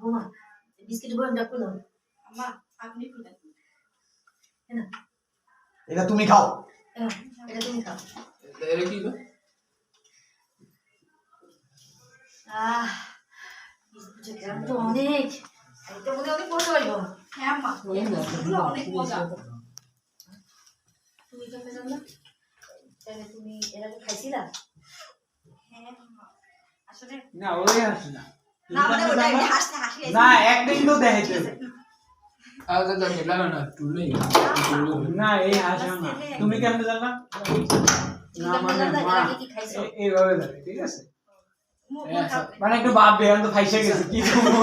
বৌমা বিস্কিট বয়মটা খুলো। আম্মা আপনি খুলেন। এটা তুমি খাও। এটা তুমি খাও। এটা কি গো? বিস্কুটের গ্রাম তো অনেক। এটা মধ্যে অনেক মজা হইব। হ্যাঁ আম্মা এগুলো অনেক মজা। তুমি কেমন জানো? তাহলে তুমি এর আগে খাইছিলা? হ্যাঁ আম্মা আসলে না ওই হাসি না না মানে ওটা হাসি হাসি না একদিন তো দেখাইতে আলাদা লাগে লাগা না তুলই না এই হাসি না তুমি কেমন জানলা না মানে মা এইভাবে লাগে ঠিক আছে মানে একটু বাপ বেয়ান তো ফাইসে গেছে কি করব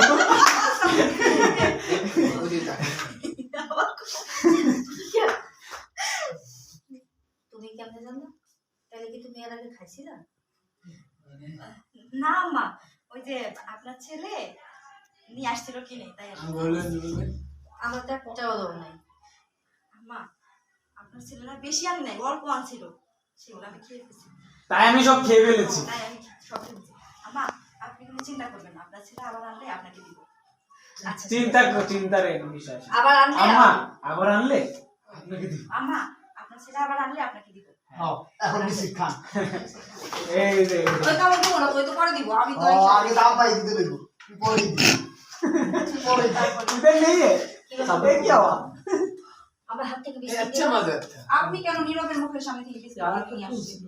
তুমি কেমন জানো? তাহলে কি তুমি এর আগে খাইছিলা? না আম্মা ওই যে আপনার ছেলে নিয়ে আসছিল কিনে তাই আমার তো একটাও দর নাই। আম্মা আপনার ছেলেরা বেশি আন নাই অল্প আনছিল সেগুলো আমি খেয়ে ফেলেছি তাই আমি সব খেয়ে ফেলেছি তাই আমি সব খেয়েছি আম্মা আপনি কোনো চিন্তা করবেন না আপনার ছেলে আবার আনলে আপনাকে দিব আচ্ছা চিন্তার কোনো বিষয় আছে আবার আনলে আম্মা আবার আনলে আপনাকে দিব আম্মা আপনার ছেলে আবার আনলে আপনাকে দিব খাও এখন বিস্কিট খান। এই যে ওই কামড় দেবো না ওই তো করে দিব আমি তো আগে দাম পাই দিতে দেব পরে দিবি পরে এটা নেই है सबे क्या हुआ আমার হাত থেকে अच्छा বিস্কিট मजा था আপনি কেন নীরবের মুখের সামনে থেকে বিস্কুট নিয়ে আসছেন